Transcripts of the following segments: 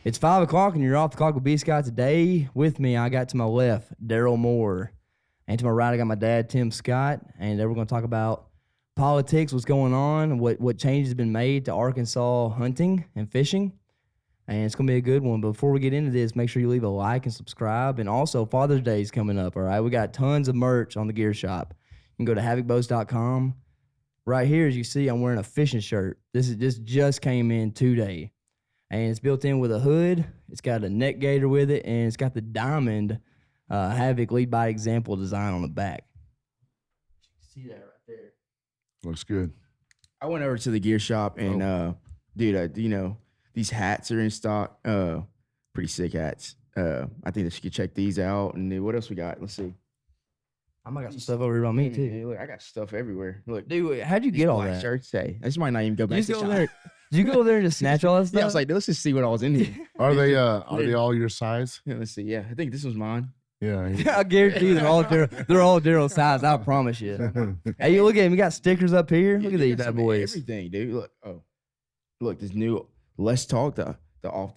It's 5 o'clock and you're off the clock with B. Scott. Today with me, I got to my left, Darryl Moore. And to my right, I got my dad, Tim Scott. And we're going to talk about politics, what's going on, what changes have been made to Arkansas hunting and fishing. And it's going to be a good one. But before we get into this, make sure you leave a like and subscribe. And also, Father's Day is coming up, all right? We got tons of merch on the gear shop. You can go to havocboats.com. Right here, as you see, I'm wearing a fishing shirt. This just came in today. And it's built in with a hood. It's got a neck gaiter with it, and it's got the diamond Havoc lead by example design on the back. You can see that right there. Looks good. I went over to the gear shop and, dude, you know, these hats are in stock. Pretty sick hats. I think that you could check these out. And then what else we got? Let's see. I might got some stuff over here on me, too. Hey, look, I got stuff everywhere. Look, Dude, how'd you get all that? Shirts. Hey, this might not even go back to the shop. Did you go there and just snatch all that stuff? Yeah, I was like, let's just see what all was in here. Are they all your size? Yeah, let's see. Yeah, I think this was mine. Yeah. I guarantee you they're all Darryl size. I promise you. Hey, you look at him. We got stickers up here. Look at these bad boys. Everything, dude. Look, look, this new Let's Talk the off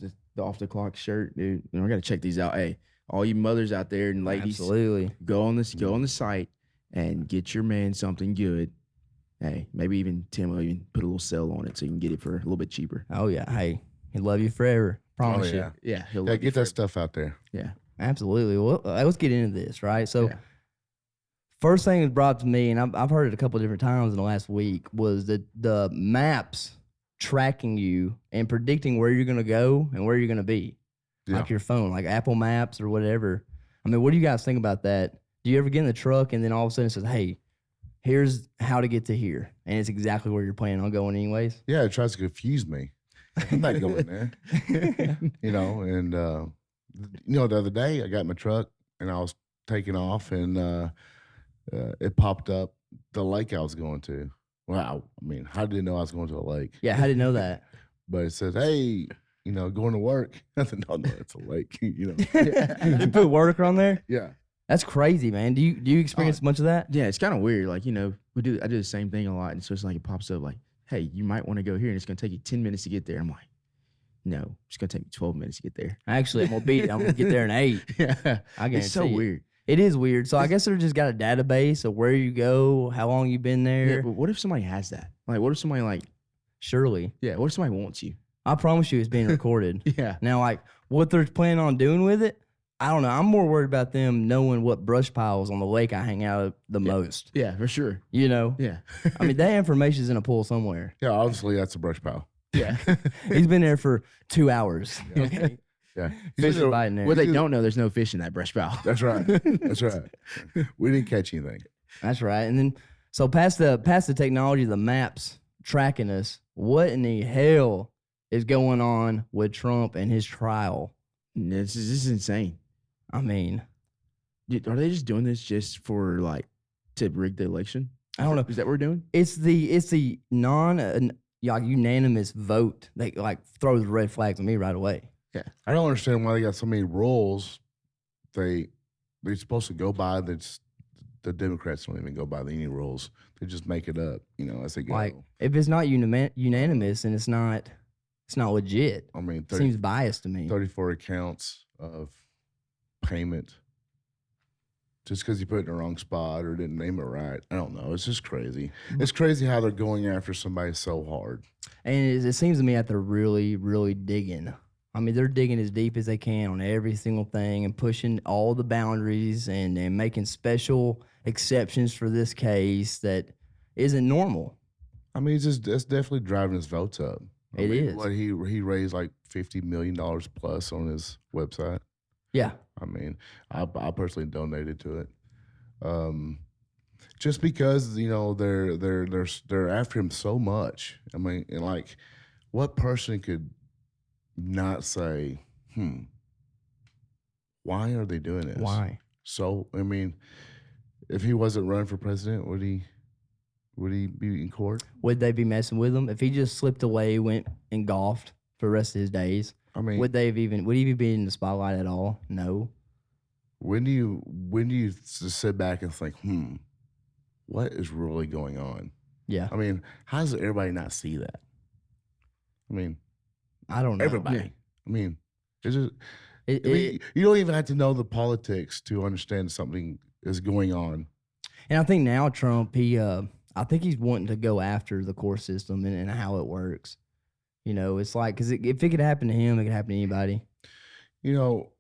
the clock shirt, dude. You know, we gotta check these out. Hey, all you mothers out there and ladies, Absolutely. go on the site and get your man something good. Hey, maybe even Tim will even put a little sale on it so you can get it for a little bit cheaper. Oh yeah. Hey, he'll love you forever. Promise you. Yeah, he'll Yeah, get that stuff out there. Yeah. Absolutely. Well, let's get into this, right? So, first thing that was brought to me, and I've heard it a couple of different times in the last week, was that the maps tracking you and predicting where you're going to go and where you're going to be, like your phone, like Apple Maps or whatever. I mean, what do you guys think about that? Do you ever get in the truck and then all of a sudden it says, "Hey, here's how to get to here," and it's exactly where you're planning on going, anyways? Yeah, it tries to confuse me. I'm not going there. You know, and you know, the other day I got in my truck and I was taking off and it popped up the lake I was going to. Wow. I mean, how did it know I was going to a lake? Yeah, how did you know that? But it says, "Hey, you know, going to work." I said, no, it's a lake. You know. You put work on there? Yeah. That's crazy, man. Do you experience much of that? Yeah, it's kind of weird. Like, you know, I do the same thing a lot. And so it's like it pops up like, "Hey, you might want to go here and it's going to take you 10 minutes to get there." I'm like, no, it's going to take me 12 minutes to get there. Actually, I'm going to beat it. I'm going to get there in 8. Yeah. I guarantee It's so weird. It is weird. So I guess they're just got a database of where you go, how long you've been there. Yeah, but what if somebody has that? Like, what if somebody like, Surely. yeah, what if somebody wants you? I promise you it's being recorded. Yeah. Now, like, what they're planning on doing with it, I don't know. I'm more worried about them knowing what brush piles on the lake I hang out at the most. Yeah, for sure. You know? Yeah. I mean, that information's in a pool somewhere. Yeah, obviously that's a brush pile. Yeah. He's been there for 2 hours. Okay. Yeah. Fishing biting there. What they don't know, there's no fish in that brush pile. That's right. That's right. We didn't catch anything. That's right. And then, so past the technology, the maps tracking us, what in the hell is going on with Trump and his trial? This is insane. I mean, Dude, are they just doing this just for like to rig the election? I don't know. Is that what we're doing? It's the unanimous vote that like throws red flags on me right away. Yeah. I don't understand why they got so many rules they're supposed to go by. That's the Democrats don't even go by any rules. They just make it up, you know, as they go. Like, if it's not unanimous and it's not legit. I mean, It seems biased to me. 34 accounts of payment just because you put it in the wrong spot or didn't name it right. I don't know. It's just crazy. It's crazy how they're going after somebody so hard. And it seems to me that they're really, really digging. I mean, they're digging as deep as they can on every single thing and pushing all the boundaries and making special exceptions for this case that isn't normal. I mean, that's definitely driving his votes up. It is. What he raised like $50 million plus on his website. Yeah. I mean, I personally donated to it, just because you know they're after him so much. I mean, and like, what person could not say, why are they doing this? Why? So I mean, if he wasn't running for president, would he be in court? Would they be messing with him if he just slipped away, went and golfed for the rest of his days? I mean, would he even be in the spotlight at all? No. When do you just sit back and think, what is really going on? Yeah. I mean, how does everybody not see that? I mean, I don't know. everybody. Yeah. I mean, It's just, It, I mean, it, you don't even have to know the politics to understand something is going on. and I think now Trump, I think he's wanting to go after the court system and how it works. You know, it's like, because if it could happen to him, it could happen to anybody. You know,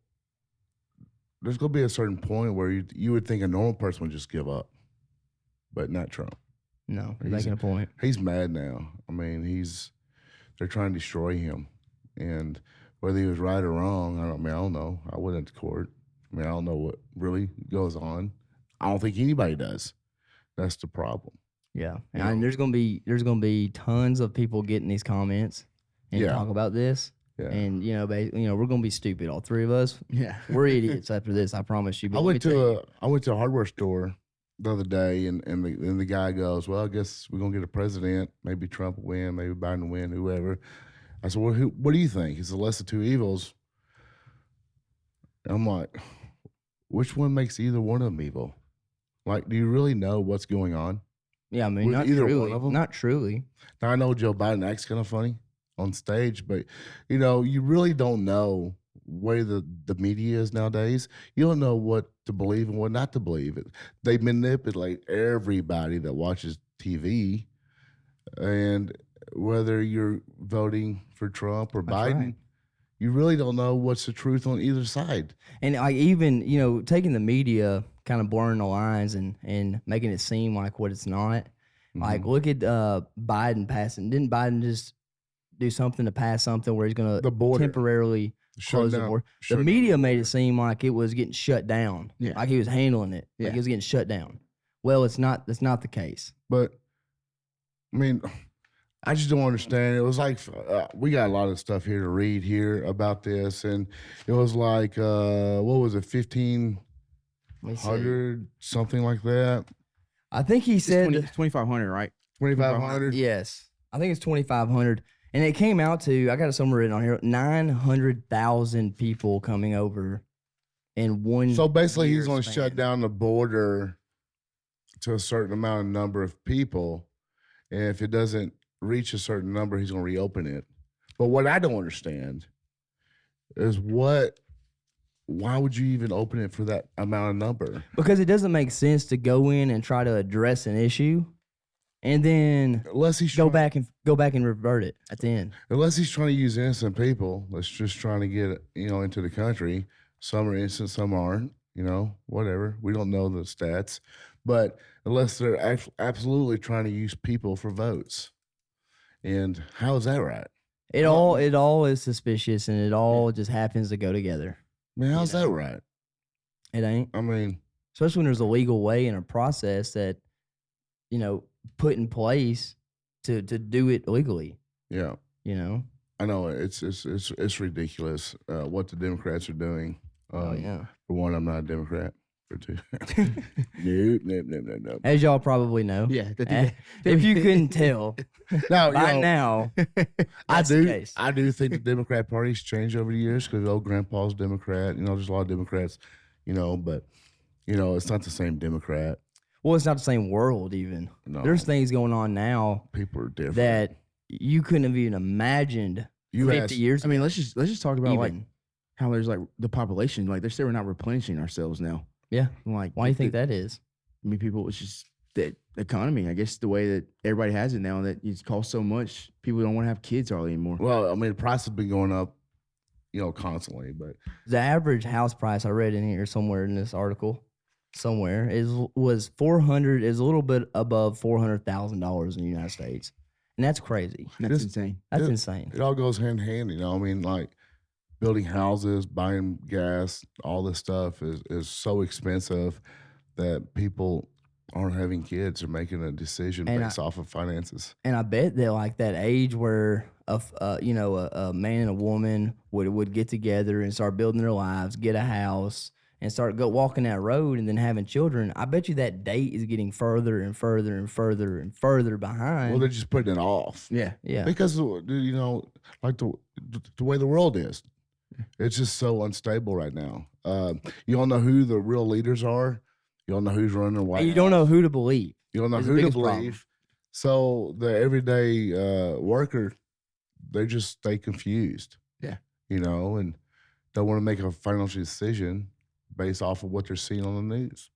there's going to be a certain point where you would think a normal person would just give up, but not Trump. No, you're making a point. He's mad now. I mean, they're trying to destroy him. And whether he was right or wrong, I don't know. I went to court. I mean, I don't know what really goes on. I don't think anybody does. That's the problem. Yeah, You and know? there's gonna be tons of people getting these comments and Yeah. talk about this. Yeah. And we're gonna be stupid. All three of us, Yeah. we're idiots after this. I promise you. But I let me went tell you- to a hardware store the other day, and the guy goes, "Well, I guess we're gonna get a president. Maybe Trump will win, maybe Biden will win, whoever." I said, "Well, what do you think? It's the lesser two evils." And I'm like, which one makes either one of them evil? Like, do you really know what's going on? Yeah, I mean, With not either one truly. of 'em? Not truly. Now I know Joe Biden acts kind of funny on stage, but you really don't know where the media is nowadays. You don't know what to believe and what not to believe. They manipulate everybody that watches TV, and whether you're voting for Trump or That's Biden, right. you really don't know what's the truth on either side. And like even taking the media, kind of blurring the lines and making it seem like what it's not. Like Mhm. look at Biden passing. Didn't Biden just do something to pass something where he's going The to border. temporarily close the border? The shut down media made border. it seem like it was getting shut down. Yeah. Like he was handling it. Like Yeah. it was getting shut down. Well, it's not. That's not the case. But I mean, I just don't understand. It was like we got a lot of stuff here to read here about this, and it was like what was it, Let me see. 1,500 something like that, I think he said 2,500, right? 2,500. yes. I think it's 2,500, and it came out to I got it somewhere written on here 900,000 people coming over in one. So basically, he's year going to span. shut down the border to a certain amount of number of people, and if it doesn't reach a certain number, he's going to reopen it. But what I don't understand is why would you even open it for that amount of number? Because it doesn't make sense to go in and try to address an issue, and then Unless he's go trying- back and revert it at the end. Unless he's trying to use innocent people that's just trying to get into the country. Some are innocent, some aren't. Whatever. We don't know the stats, but unless they're absolutely trying to use people for votes, and how is that right? It all is suspicious, and it all just happens to go together. Man, how's that right? It ain't, I mean, especially when there's a legal way and a process that put in place to do it legally. yeah, I know it's ridiculous what the Democrats are doing. Yeah. For one, I'm not a Democrat. For two, nope. As y'all probably know. Yeah. If you couldn't tell Now, by now, I that's the do. case. I do think the Democrat Party's changed over the years because old grandpa's Democrat. There's a lot of Democrats. But it's not the same Democrat. Well, it's not the same world even. No, There's things going on now people are different. that you couldn't have even imagined you 50 asked, years I mean, let's just talk about like even. how there's like the population. Like they say we're not replenishing ourselves now. Yeah. Like Why do you think that is? I mean, people. It's just the economy. I guess the way that everybody has it now that it costs so much, people don't want to have kids hardly anymore. well, I mean, the price has been going up, constantly. But The average house price I read in here somewhere in this article, was 400 is a little bit above $400,000 in the United States, and that's crazy. That's Just- insane. That's it- insane. it all goes hand in hand. I mean, like building houses, buying gas, all this stuff is so expensive that people aren't having kids or making a decision And based off of finances. And I bet that like that age where a man and a woman would get together and start building their lives, get a house, and start walking that road and then having children. I bet you that date is getting further and further and further and further behind. Well, they're just putting it off. Yeah. yeah. Because like the way the world is, it's just so unstable right now. You don't know who the real leaders are. You don't know who's running the White And you don't House. know who to believe. You don't know is the who to biggest believe. problem. So the everyday worker, they just stay confused. Yeah. And don't want to make a financial decision based off of what they're seeing on the news.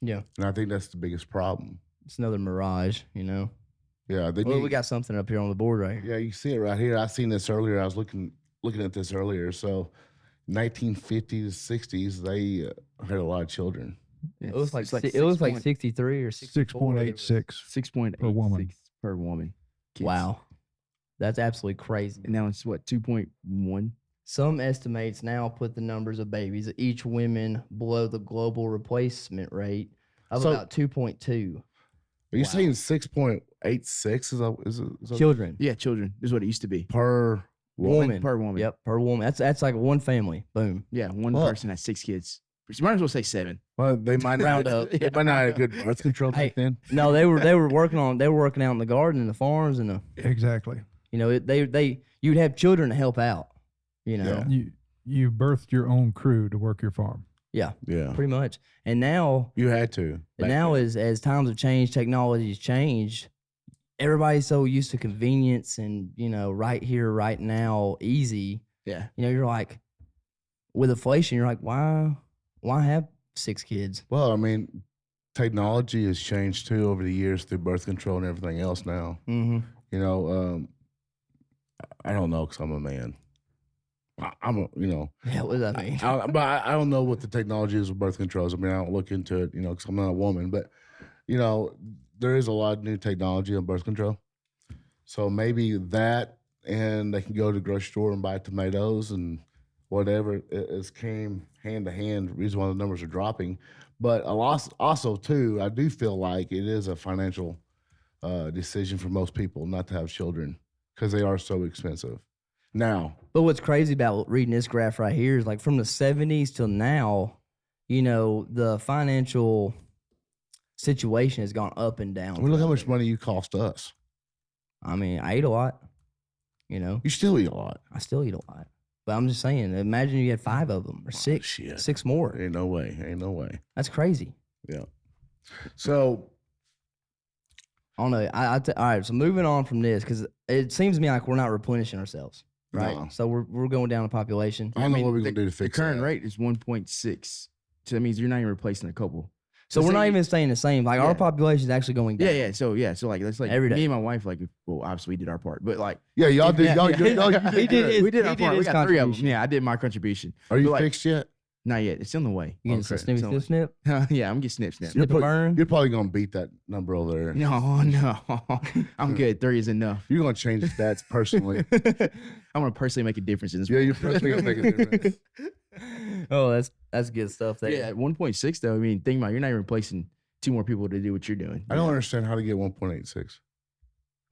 Yeah. And I think that's the biggest problem. It's another mirage, you know. Yeah. Well, we got something up here on the board right here. Yeah, you see it right here. I seen this earlier. I was looking at this earlier. So 1950s, 60s, they had a lot of children. It was like, It's it was like 63 or 64. 6.86. 6.8 per woman. per woman. Kids. Wow. That's absolutely crazy. And now it's what, 2.1? Some estimates now put the numbers of babies each women below the global replacement rate of So- about 2.2 Are you Wow. saying 6.86 is that children. Yeah, children is what it used to be. per Woman. Per woman. Yep, per woman. That's like one family. Boom. Yeah, one Well- person has 6 kids. You might as well say 7. Well, they might Round not, up. They might not have good birth control Hey. back then. No, they were working out in the garden and the farms and the Exactly. you'd have children to help out. You know, Yeah. You birthed your own crew to work your farm. Yeah, pretty much. And now you had to. back now then. as times have changed, technology's changed. Everybody's so used to convenience and right here, right now, easy. Yeah. You're like, with inflation, you're like, why have 6 kids? Well, I mean, technology has changed too over the years through birth control and everything else now. Mm-hmm. I don't know because I'm a man. I'm a, Yeah, what does that mean? I don't know what the technology is with birth controls. I mean, I don't look into it, because I'm not a woman. But, there is a lot of new technology on birth control. So maybe that, and they can go to the grocery store and buy tomatoes and whatever. It came hand to hand. The reason why the numbers are dropping. But also, too, I do feel like it is a financial decision for most people not to have children because they are so expensive. Now, But what's crazy about reading this graph right here is like from the 70s till now, the financial situation has gone up and down. look how much money you cost us. I mean, I eat a lot. You still eat a lot. I still eat a lot. But I'm just saying, imagine you had 5 of them or 6, shit. 6 more. Ain't no way. That's crazy. Yeah. So, I don't know. All right, so moving on from this, because it seems to me like we're not replenishing ourselves, right? No. So we're going down in population. I don't know mean, what we're going to do to The fix current that. rate is 1.6. So that means you're not even replacing a couple. So we're say not you- even staying the same. Like our Yeah. population is actually going down. Yeah. So like that's like Every day. me and my wife, like, well, obviously we did our part, but like Yeah, y'all did. Yeah, Y'all, yeah. y'all, you He did. did good. his- we did he our did part. We his got 3 of them. contribution. Yeah, I did my contribution. Are you But, like, fixed yet? Not yet. It's on the way. You getting some Okay. snippy So- snip? Yeah, I'm getting snip. You're, Snip a pro- burn? you're probably going to beat that number over there. No. I'm good. 3 is enough. You're going to change the stats personally. I'm gonna personally make a difference in this. Yeah, you're personally going to make a difference. Oh, that's good stuff there. Yeah, 1.6 though. I mean, think about it, you're not even replacing 2 more people to do what you're doing. I don't understand how to get 1.86.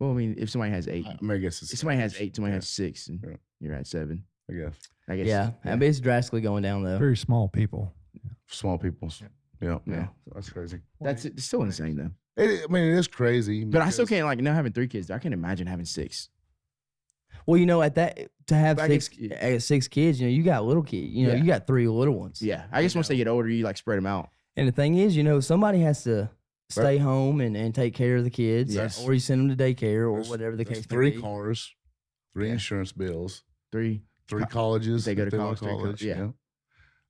Well, I mean, if somebody has 8, I mean, I guess it's if somebody has 8, somebody has 6, and Yeah. you're at 7. I guess I guess. Yeah. I mean, it's drastically going down though. Very small people. small people. Yeah, Yeah. that's crazy. It's still insane though. I mean, it is crazy. But I still because- can't like not having 3 kids. I can't imagine having 6. Well, at that to have But I guess- 6 kids, you got little kids. Yeah. You got 3 little ones. Yeah, I guess once they get older, you like spread them out. And the thing is, somebody has to stay home and take care of the kids, Yes. or you send them to daycare or There's- whatever the there's case may 3 be. cars, 3 Yeah. insurance bills, 3. 3 colleges. They go if to want college, 3 Yeah.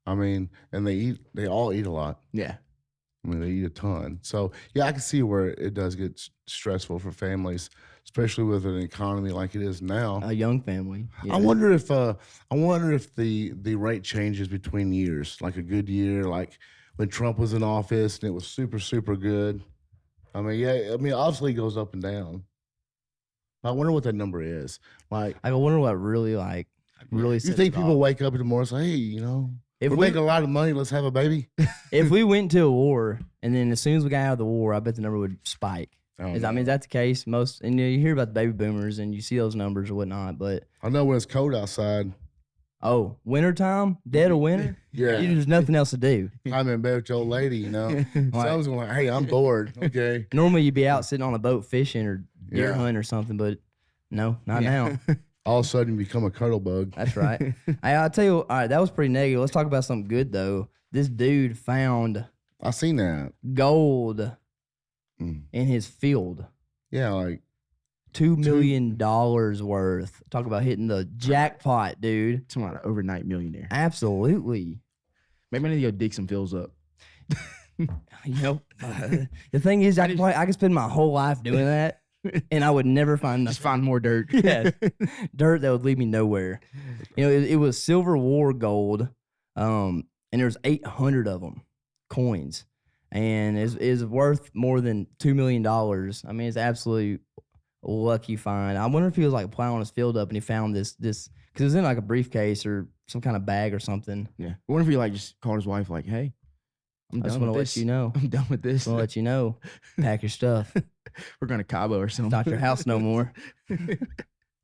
I mean, and they all eat a lot. Yeah, I mean, they eat a ton. So yeah, I can see where it does get stressful for families, especially with an economy like it is now. A young family. I wonder if the rate changes between years, like a good year, like when Trump was in office and it was super, super good. I mean, obviously it goes up and down. I wonder what that number is. Like, I wonder what really really. you sets think it people off. wake up in the morning and say, hey, If we're we making a lot of money, let's have a baby? if we went into a war and then as soon as we got out of the war, I bet the number would spike. I mean, is that the case? Most and you hear about the baby boomers and you see those numbers or whatnot, but I know when it's cold outside. wintertime, dead of winter, Yeah. there's nothing else to do. I'm in bed with your lady, Someone's going like, hey, I'm bored. Okay. Normally you'd be out sitting on a boat fishing or deer Yeah. hunting or something, but no, not now. All of a sudden you become a cuddle bug. That's right. Hey, I'll tell you, all right, that was pretty negative. Let's talk about something good though. This dude found I seen that. gold Mm. in his field. Yeah, like $2 million worth. Talk about hitting the jackpot, dude. Talking about an overnight millionaire. Absolutely. Maybe I need to go dig some fills up. The thing is, I could spend my whole life doing that, and I would never find nothing. Just find more dirt. Yes. Dirt that would lead me nowhere. It was Silver War gold, and there's 800 of them, coins, and is worth more than $2 million. I mean, it's absolutely lucky find. I wonder if he was like plowing his field up and he found this because it was in like a briefcase or some kind of bag or something. Yeah. I wonder if he like just called his wife like, hey, I just want to let you know. I'm done with this. I want to let you know. Pack your stuff. We're going to Cabo or something. Not your house no more.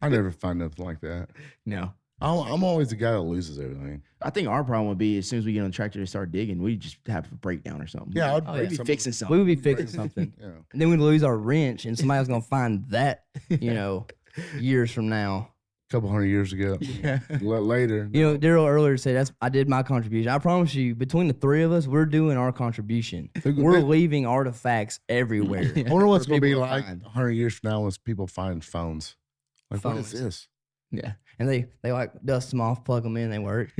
I never find nothing like that. No. I'm always the guy that loses everything. I think our problem would be as soon as we get on the tractor to start digging, we just have a breakdown or something. Yeah, I'd Oh, break We'd be some- fixing something. We would be fixing something. Yeah. And then we'd lose our wrench and somebody was going to find that, years from now. Couple hundred years ago. Yeah. Later. Darryl earlier said I did my contribution. I promise you, between the three of us, we're doing our contribution. We're leaving artifacts everywhere. I wonder what's for going to be people to like find. 100 years from now when people find phones. Like, what is Phones. this? Yeah. And they like dust them off, plug them in, they work.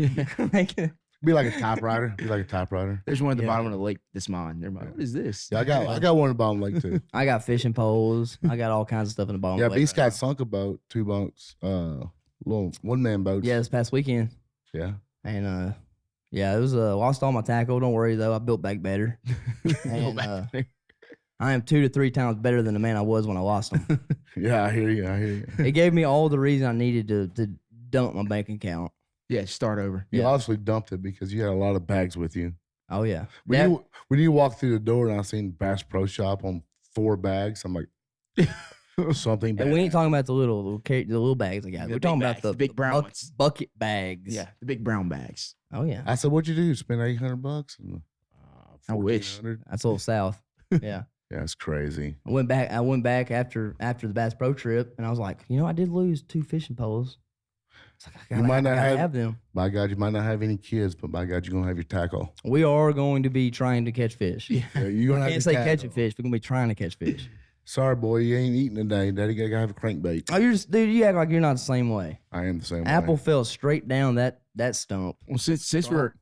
Like, Be like a typewriter. Be like a typewriter. There's one at the Yeah. bottom of the lake that's mine. They're like, what is this? Yeah, I got one in the bottom lake too. I got fishing poles. I got all kinds of stuff in the bottom. Yeah, of the lake Beast right got sunk a boat, 2 boats, little one-man boats. now. Yeah, this past weekend. Yeah. And it was lost all my tackle. Don't worry though, I built back better. And I am 2 to 3 times better than the man I was when I lost them. Yeah, I hear you. It gave me all the reason I needed to dump my bank account. Yeah, start over. You Yeah. obviously dumped it because you had a lot of bags with you. Oh yeah. When you walk through the door and I seen Bass Pro Shop on 4 bags, I'm like, something bad. And we ain't talking about the little bags I got. The We're big talking bags, about the big brown ones. bucket bags. Yeah, the big brown bags. Oh yeah. I said, what'd you do? Spend $800? And, I wish. $1,400? That's a little south. Yeah. Yeah, it's crazy. I went back after the Bass Pro trip, and I was like, I did lose 2 fishing poles. It's like, I might not gotta have- have them. By God, you might not have any kids, but by God, you're going to have your tackle. We are going to be trying to catch fish. Yeah, you're going I to have can't your say tackle. catching fish. We're gonna be trying to catch fish. Sorry, boy, you ain't eating today. Daddy got to have a crankbait. Oh, dude, you act like you're not the same way. I am the same Apple way. fell straight down that stump. Well, since we're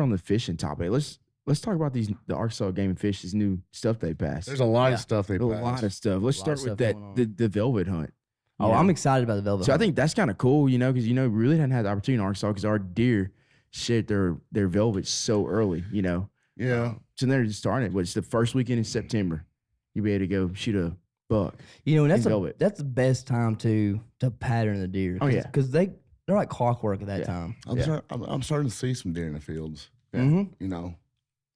on the fishing topic, let's talk about the Arkansas Game and Fish, this new stuff they passed. There's a lot Yeah. of stuff they a lot passed. of stuff. Let's A lot of start with stuff going on. the velvet hunt. Oh, You know? I'm excited about the velvet. So I hunt. think that's kind of cool, because we really hadn't had the opportunity in Arkansas because our deer shed their velvet so early, Yeah. So they're just starting it. But it's the first weekend in September. You'll be able to go shoot a buck. and that's in velvet. that's the best time to pattern the deer. Oh, yeah. because they're like clockwork at that Yeah. time. I'm starting to see some deer in the fields. Yeah. Mm-hmm.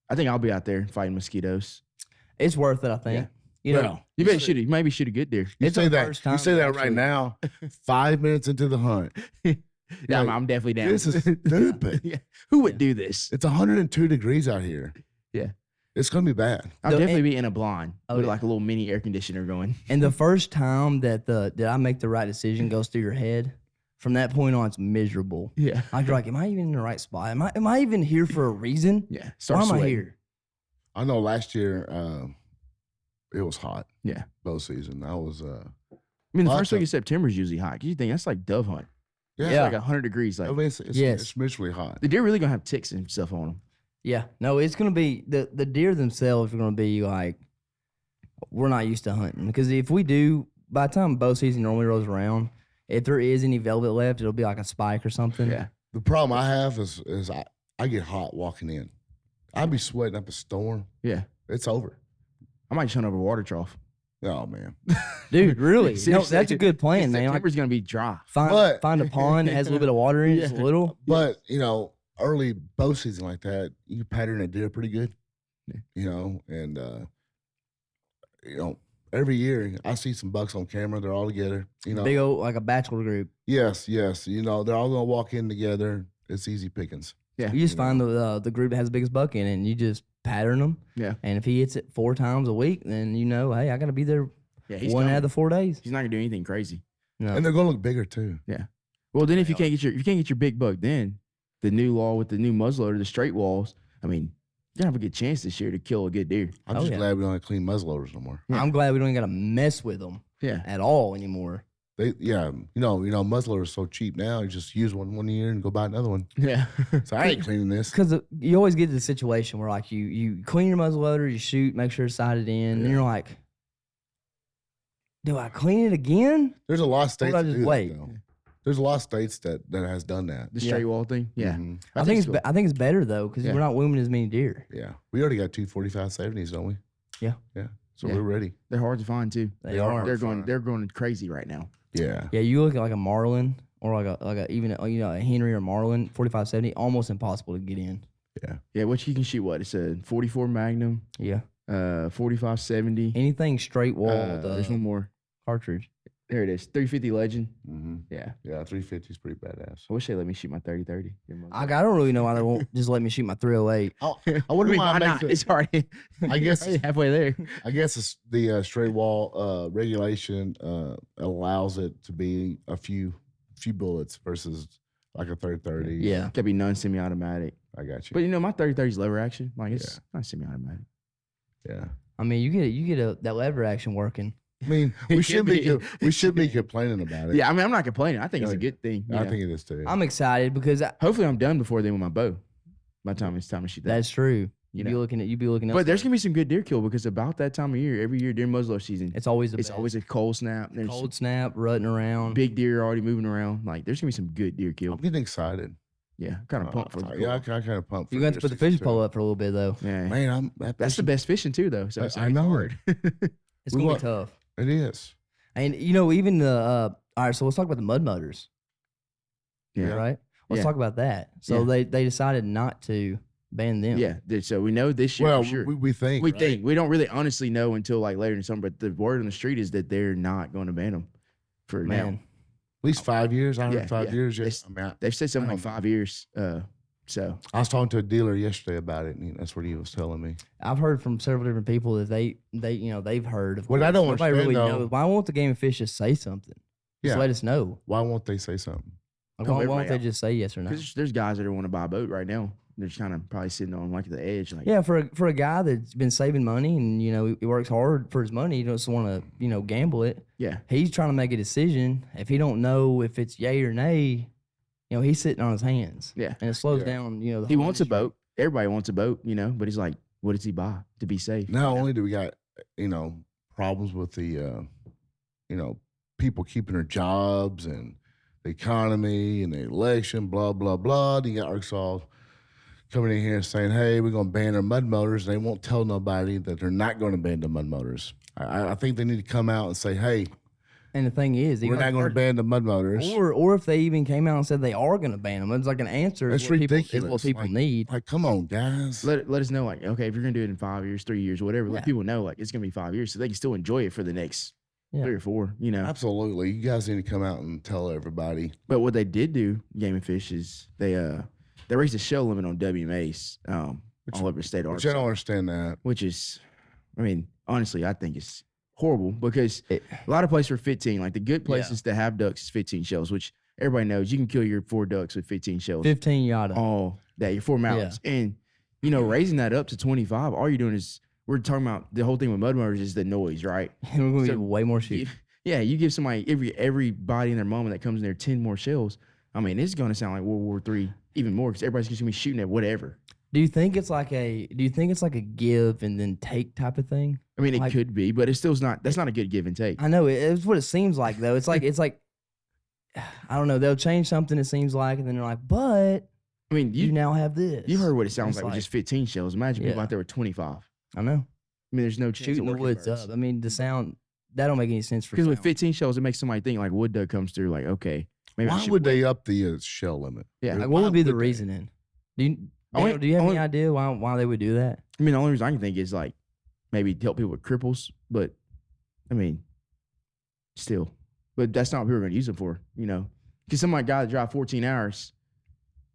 I think I'll be out there fighting mosquitoes. It's worth it, I think. Well, You maybe shoot a good deer. You It's say our that. first You time say that actually. right now. 5 minutes into the hunt. Yeah, I'm definitely down. This is stupid. Yeah. Who would do this? It's 102 degrees out here. Yeah. It's gonna be bad. I'll The- definitely be in a blind Oh, with yeah. like a little mini air conditioner going. And the first time that I make the right decision goes through your head, from that point on, it's miserable. Yeah. Like, you're like, am I even in the right spot? Am I even here for a reason? Yeah. Why Start am I sweating. here? I know last year it was hot. Yeah. Bow season. I was I mean, the Well, first week of September is usually hot. 'Cause you think that's like dove hunt. yeah. It's Yeah. like 100 degrees. Like I mean, it's Yes. it's miserably hot. the deer really gonna have ticks and stuff on them. Yeah. No, it's gonna be the deer themselves are gonna be like, we're not used to hunting, because if we do, by the time bow season normally rolls around, if there is any velvet left, it'll be like a spike or something. Yeah. The problem I have is I get hot walking in. I'd be sweating up a storm. Yeah. It's over. I might just hunt over a water trough. Oh man. Dude, really? No, Seriously. that's a good plan, man. Like, September's gonna be dry. But- find a pond that has a little bit of water in it, just a Yeah. little. But early bow season like that, you pattern a deer pretty good. Yeah. And every year I see some bucks on camera. They're all together. Big old, like a bachelor group. Yes. They're all gonna walk in together. It's easy pickings. Yeah. You just You find the group that has the biggest buck in it, and you just pattern them. Yeah. And if he hits it 4 times a week, then hey, I got to be there Yeah. one out of the 4 days. He's not gonna do anything crazy. No. And they're gonna look bigger too. Well, then if you can't get your big buck, then the new law with the new muzzleloader, the straight walls. I mean, you're gonna have a good chance this year to kill a good deer. I'm Oh, just yeah. glad we don't have clean muzzleloaders no more. Yeah. I'm glad we don't got to mess with them. Yeah. at all anymore. Muzzler is so cheap now. You just use one year and go buy another one. Yeah. So I ain't cleaning this. Because you always get to the situation where like you clean your muzzle loader, you shoot, make sure it's sighted in, and you're like, do I clean it again? There's a lot of states I that just do that, wait? though. There's a lot of states that has done that. The straight wall thing. Yeah. Mhm. I think it's cool. I think it's better though because Yeah. we're not wounding as many deer. Yeah. We already got 245-70s, don't we? Yeah. Yeah. So Yeah. we're ready. They're hard to find too. They are. They're going crazy right now. Yeah. Yeah, you look at like a Marlin or a Henry or Marlin 45-70, almost impossible to get in. Yeah, which you can shoot what? It's a 44 Magnum, Yeah, 45-70. anything straight wall There's one more. cartridge. There it is. 350 Legend. Mm-hmm. Yeah. Yeah. 350 is pretty badass. I wish they let me shoot my 30-30. I don't really know why they won't just let me shoot my 308. I wonder why why it not? makes It's already, I guess already halfway there. I guess it's the straight wall regulation allows it to be a few bullets versus like a 30-30. Yeah, Gotta be non-semi-automatic. I got you. But my 30-30 is lever action. Like it's not semi-automatic. Yeah. I mean you get that lever action working. I mean, It we can should be. be complaining about it. Yeah, I mean, I'm not complaining. I think it's a Yeah. good thing. you I know. think it is too. I'm excited because Hopefully, I'm done before then with my bow. By the time it's time to shoot that. that's true. You You know. be looking. But there's elsewhere. gonna be some good deer kill because about that time of year, every year during muzzleloader season, it's always it's always a cold snap. There's cold snap rutting around. big deer already moving around. Like there's gonna be some good deer kill. I'm getting excited. Yeah, kind of pumped for the Yeah, I call. kind of pumped. You're going to have to put the fishing pole up for a little bit though. Yeah, Man, that's the best fishing too, though. So it's I know hard. It's We gonna want- be tough. It is. And even the all right, so let's talk about the mud motors. Yeah, Right? Let's Yeah. talk about that. So Yeah. they decided not to ban them. yeah. So we know this year Well, for sure. we think. We right? think we don't really honestly know until like later in the summer. But the word on the street is that they're not going to ban them for now. Man. At least 5 years. I heard Yeah, 5 yeah. years. It's- I mean, They've said something I like don't know. 5 years. So I was talking to a dealer yesterday about it, and that's what he was telling me. I've heard from several different people that they've heard of What I course. don't Nobody understand, really though- knows. Why won't the Game and Fish just say something? Just Yeah. let us know. Why won't they say something? Like, Help why won't everybody they out. just say yes or no? because there's guys that want to buy a boat right now. They're just kind of probably sitting on like the edge. Like Yeah, for a guy that's been saving money and he works hard for his money, he doesn't want to gamble it. yeah. He's trying to make a decision. If he don't know if it's yay or nay, he's sitting on his hands. Yeah. And it slows Yeah. down. The He whole wants a industry. boat. Everybody wants a boat, but he's like, what does he buy to be safe? Not only do we got problems with the people keeping their jobs and the economy and the election, blah blah blah. Then you got Arkansas coming in here and saying, "Hey, we're going to ban our mud motors." And they won't tell nobody that they're not going to ban the mud motors. I think they need to come out and say, "Hey, And the thing is, we're not going to ban the mud motors." or if they even came out and said they are going to ban them, it's like an answer. That's is what people- is ridiculous. what people Like- need. Like, come on, guys. Let us know, like, okay, if you're gonna do it in 5 years, 3 years, whatever, Yeah. let people know, like, it's gonna be 5 years, so they can still enjoy it for the next Yeah. 3 or 4. Absolutely, you guys need to come out and tell everybody. But what they did do, Game and Fish, is they raised the shell limit on WMAs all over the state of Which I Arkansas, don't understand that. which is, I mean, honestly, I think it's horrible because It- a lot of places are 15. Like the good places to have ducks is 15 shells, which everybody knows you can kill your 4 ducks with 15 shells. 15 yada. All that, your 4 mallets. And, raising that up to 25, all you're doing is, we're talking about the whole thing with mud motors is the noise, right? We're going to So- get way more shooting. Yeah, you give somebody, everybody in their moment that comes in there 10 more shells. I mean, it's going to sound like World War III even more because everybody's just going to be shooting at whatever. Do you think it's like a give and then take type of thing? I mean, it Like- could be, but it's still not. That's not a good give and take. I know it's what it seems like though. It's like I don't know. They'll change something. It seems like, and then they're like, but I mean, you now have this. you heard what it sounds It's like with like- just 15 shells. Imagine people Yeah. out there with 25. I know. I mean, there's no chance Shooting the woods up. I mean, the sound that don't make any sense for Because with sound. 15 shells, it makes somebody think like wood duck comes through. Like, okay, maybe I Why should would wait. they up the shell limit? Yeah, Like, Why what would be the they? reasoning? Do you Only- do you have only- any idea why they would do that? I mean, the only reason I can think is like maybe to help people with cripples, but I mean, still, but that's not what people are going to use them for, Because some guy that drive 14 hours,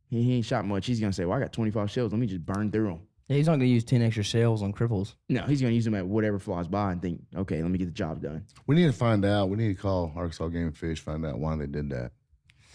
he ain't shot much. He's going to say, well, I got 25 shells. Let me just burn through them. Yeah, he's not going to use 10 extra shells on cripples. No, he's going to use them at whatever flies by and think, okay, let me get the job done. We need to find out. We need to call Arkansas Game and Fish, find out why they did that.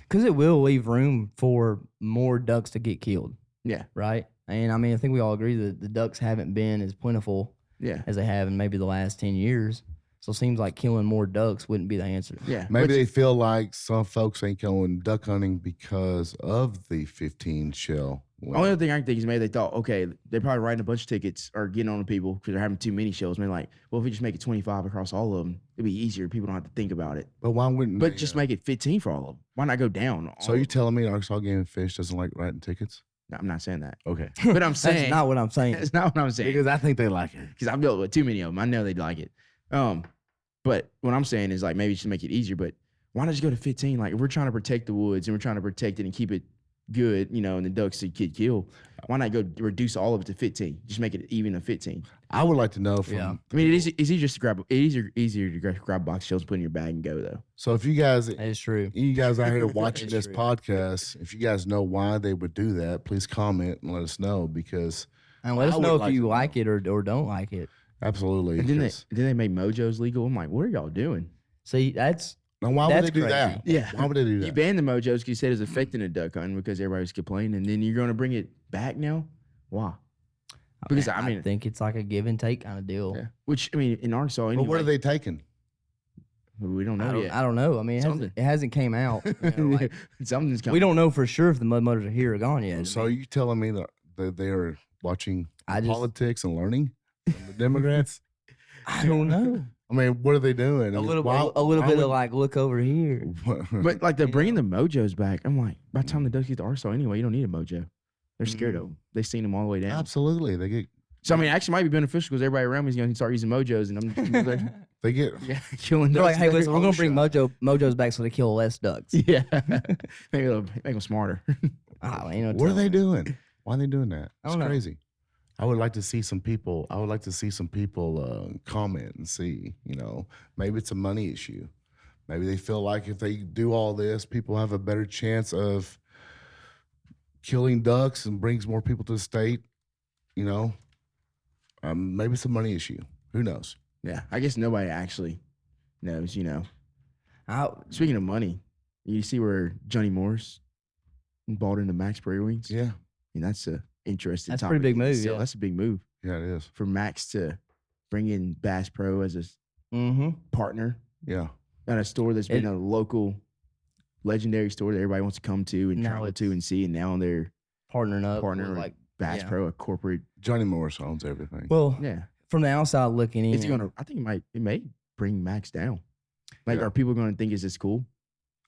Because it will leave room for more ducks to get killed, Yeah, right? And I mean, I think we all agree that the ducks haven't been as plentiful yeah. as they have in maybe the last 10 years. So it seems like killing more ducks wouldn't be the answer. Yeah. Maybe which- they feel like some folks ain't going duck hunting because of the 15 shell. Only other thing I can think is maybe they thought, okay, they're probably writing a bunch of tickets or getting on the people because they're having too many shows. Maybe like, well, if we just make it 25 across all of them, it'd be easier. People don't have to think about it. But why wouldn't But they, just make it 15 for all of them. Why not go down? So you telling me Arkansas Game and Fish doesn't like writing tickets? No, I'm not saying that. Okay. But I'm That's saying not what I'm saying. that's not what I'm saying. Because I think they like it. Because I've dealt with too many of them. I know they'd like it. But what I'm saying is like maybe just make it easier. But why not just go to 15? Like if we're trying to protect the woods and we're trying to protect it and keep it good, and the ducks that get killed, why not go reduce all of it to 15? Just make it even a 15. I would like to know from. Yeah. I mean, it's easier just to grab. It's easier to grab box shells, put in your bag, and go though. So if you guys That is true. out here watching It's this true. podcast, if you guys know why they would do that, please comment and let us know because And let us I would know if like you to like it or don't like it. absolutely. And then 'cause- they made mojos legal. I'm like, what are y'all doing? See, that's now why would that's they do crazy. that? Yeah. Why would they do You that? banned the mojos because you said it was affecting the duck hunting because everybody was complaining, and then you're going to bring it back now? Why? Because I mean, think it's like a give and take kind of deal. yeah. Which I mean, in Arkansas, But anyway, what are they taking? we don't know yet. I don't know. I mean, Something. it hasn't came out. Like, Something's coming. we don't know for sure if the mud motors are here or gone yet. So are you telling me that they are watching I just- politics and learning from the Democrats? I don't know. I mean, what are they doing? I A mean, little, why- a little why bit would- of like, look over here. But like they're You bringing the mojos back. I'm like, by the time the ducks get to Arkansas anyway, you don't need a mojo. They're scared Mm. of them. They've seen them all the way down. Absolutely, they get So I mean, actually, might be beneficial because everybody around me is going to start using mojos, and I'm just they get. yeah, killing They're ducks. like, hey, listen, we're Oh, gonna bring mojos back so they kill less ducks. yeah, make them smarter. Oh, What are they doing? Why are they doing that? I It's don't know. crazy. I would like to see some people. I would like to see some people comment and see. Maybe it's a money issue. Maybe they feel like if they do all this, people have a better chance of killing ducks and brings more people to the state. Maybe it's a money issue. Who knows? Yeah, I guess nobody actually knows. I, Speaking of money, you see where Johnny Moore's bought into Max Prairie Wings? Yeah, And that's a interesting. That's a pretty big topic. move, So yeah. That's a big move yeah, it is. for Max to bring in Bass Pro as a mm-hmm. partner Yeah, at a store that's been a local, legendary store that everybody wants to come to and Now travel to it's and see. And now they're Partnering up. Partnering with, with like, Bass yeah. Pro, a corporate. Johnny Morris owns everything. well, Yeah, from the outside looking in, it's gonna. I think it may bring Max down. Like, Yeah. are people going to think is this cool?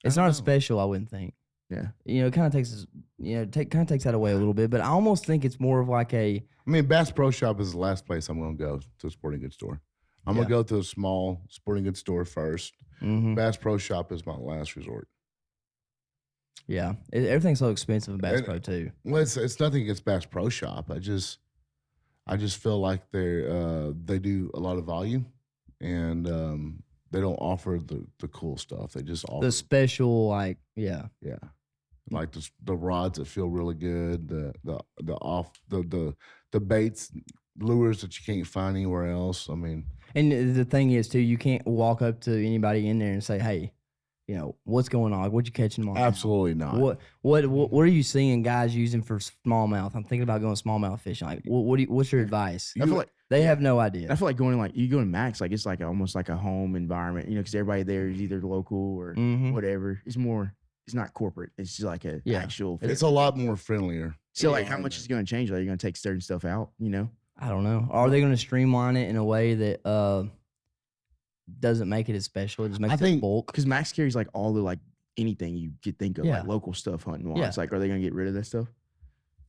it's I not don't a know. special, I wouldn't think. Yeah. It kind of takes us, kind of takes that away a little bit. But I almost think it's more of like a, I mean, Bass Pro Shop is the last place I'm going to go to a sporting goods store. I'm going to go to a small sporting goods store first. mhm. Bass Pro Shop is my last resort. Yeah, everything's so expensive in Bass And- Pro too. Well, it's nothing against Bass Pro Shop. I just feel like they do a lot of volume, and they don't offer the cool stuff. They just offer The special, like, yeah, like the rods that feel really good, the baits, lures that you can't find anywhere else. I mean, and the thing is too, you can't walk up to anybody in there and say, hey, what's going on? Like, what you catching them on? absolutely not. What are you seeing guys using for smallmouth? I'm thinking about going smallmouth fishing. Like, what's your advice? I feel like They have no idea. I feel like you go to Max, like it's like almost like a home environment, because everybody there is either local or Mhm. whatever. It's not corporate. It's just like a Yeah. actual. It's a lot more friendlier. So like, how much is going to change? Like, you're going to take certain stuff out, I don't know. Are they going to streamline it in a way that doesn't make it as special? It just makes I it think- bulk. Because Max carries like all the like anything you could think of, Yeah. like local stuff hunting wise. Yeah. Like, are they going to get rid of that stuff?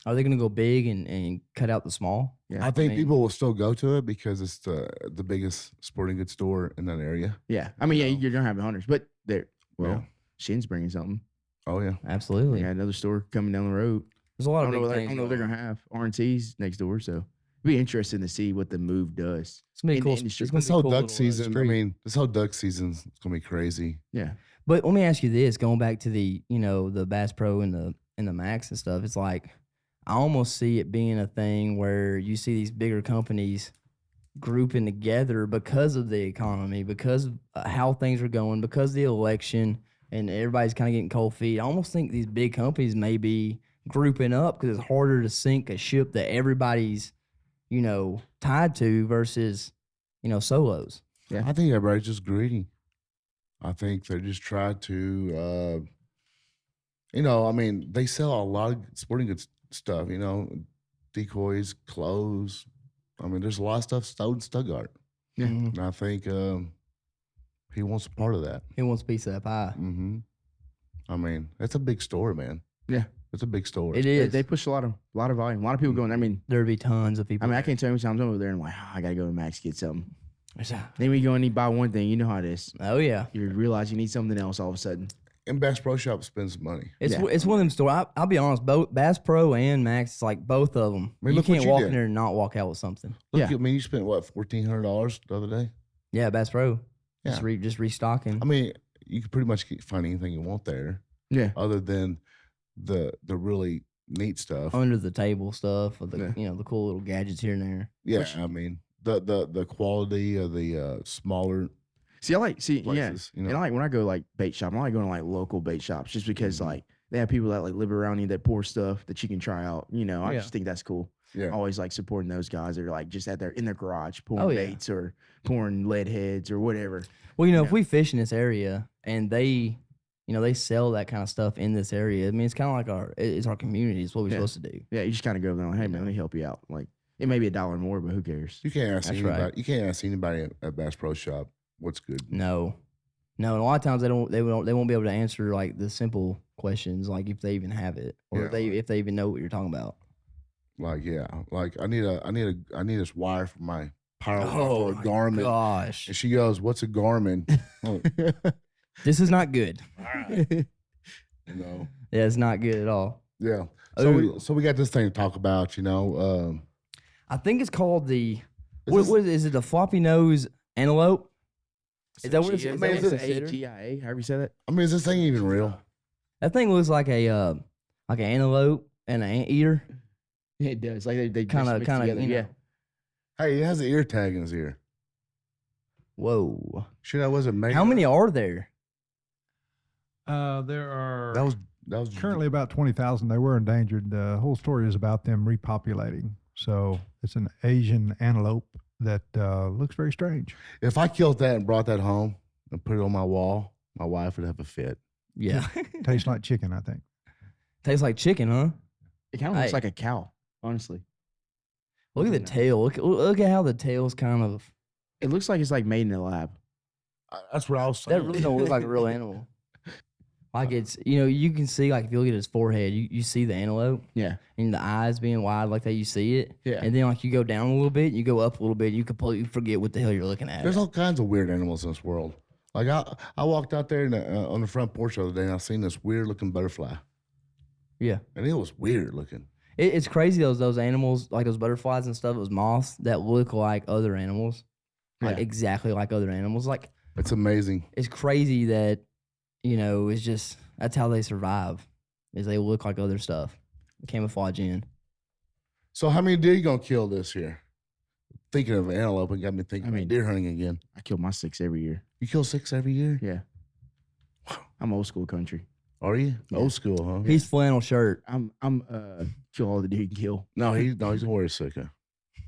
Are they going to go big and cut out the small? Yeah. I think mean- people will still go to it because it's the biggest sporting goods store in that area. Yeah. I mean, yeah, you're going to have hunters, but they're, well, Yeah. Shin's bringing something. Oh yeah, Absolutely. They got another store coming down the road. There's a lot I of don't know big what, I things. don't know what they're going going on. to have. R&T's next door. So it'd be interesting to see what the move does. It's gonna be in the cool. industry. It's gonna this be whole cool duck little, season. I street. mean, this whole duck season's gonna be crazy. Yeah. But let me ask you this: going back to the the Bass Pro and the Max and stuff, it's like I almost see it being a thing where you see these bigger companies grouping together because of the economy, because of how things are going, because of the election, and everybody's kind of getting cold feet. I almost think these big companies may be grouping up because it's harder to sink a ship that everybody's tied to versus solos. Yeah. I think everybody's just greedy. I think they just try to, I mean, they sell a lot of sporting goods stuff, decoys, clothes. I mean, there's a lot of stuff sold in Stuttgart. Yeah. Mhm. And I think he wants a part of that. He wants a piece of that pie. Mm-hmm. I mean, that's a big store, man. Yeah. It's a big store. It They, is. they push a lot of volume. A lot of people going. I mean, There'd be tons of people. I can't tell you how many times I'm over there and I'm like, I gotta go to Max get something. There's- Then we go and you buy one thing, you know how it is. Oh yeah. You realize you need something else all of a sudden. And Bass Pro Shop spends money. It's Yeah. it's one of them stores. I'll be honest. Both Bass Pro and Max, it's like both of them. I mean, You look what can't you walk did. in there and not walk out with something. Look, Yeah. I mean, you spent what, $1,400 the other day? Yeah, Bass Pro. Yeah. Just restocking. I mean, you could pretty much find anything you want there, Yeah. other than the really neat stuff. Under the table stuff, or the Yeah. the cool little gadgets here and there. Yeah, I mean, the quality of the smaller See, places. And I like when I go like bait shop, I like going to like local bait shops just because like they have people that like live around you that pour stuff that you can try out. I Yeah. just think that's cool. I Yeah. always like supporting those guys that are like just out there in their garage pouring Oh, yeah. baits or pouring lead heads or whatever. Well, if Yeah. we fish in this area and they sell that kind of stuff in this area, I mean, it's kind of like it's our community. It's what we're Yeah. supposed to do. Yeah, you just kind of go there like, hey man, let me help you out. Like it may be $1 more, but who cares? You can't ask That's anybody. right. You can't ask anybody at Bass Pro Shop what's good. No, and a lot of times they won't be able to answer like the simple questions, like if they even have it or Yeah. if they even know what you're talking about. Like I need this wire for my power for a Garmin. Gosh, And she goes, "What's a Garmin?" Oh, this is not good. you know. Yeah, it's not good at all. Yeah. Oh. So we got this thing to talk about. I think it's called the Is what is it? The floppy nose antelope. Is that what it's, Is is that that what what it's it's considered? AGIA? However you say that? I mean, is this thing even real? That thing looks like an antelope and an anteater. Yeah, it does. Like they Kind just of, mix together. yeah. Hey, it has an ear tag in his ear. Whoa. Shit, I wasn't made. How many are there? There are That was currently about 20,000. They were endangered. The whole story is about them repopulating. So it's an Asian antelope that looks very strange. If I killed that and brought that home and put it on my wall, my wife would have a fit. Yeah. Tastes like chicken, I think. Tastes like chicken, huh? It kind of looks Hey. like a cow, honestly. Look at the tail. Look at how the tail's kind of. It looks like it's like made in a lab. That's what I was saying. That really don't look like a real animal. Like it's, you can see, like if you look at his forehead, you see the antelope Yeah. and the eyes being wide like that, you see it. Yeah. And then like you go down a little bit, you go up a little bit, you completely forget what the hell you're looking at. There's all kinds of weird animals in this world. Like I walked out there on the front porch the other day and I seen this weird looking butterfly, Yeah. and it was weird looking. It's crazy those animals, like those butterflies and stuff, those moths that look like other animals. Like Yeah. exactly like other animals. Like It's amazing. it's crazy that, it's just that's how they survive. Is they look like other stuff. Camouflage in. So how many deer you gonna kill this year? Thinking of antelope, it got me thinking about deer hunting again. I kill my 6 every year. You kill 6 every year? Yeah. I'm old school country. Are you? Yeah. Old school, huh? He's flannel shirt. I'm kill all the deer you can kill. No, he's gonna wear a Sika.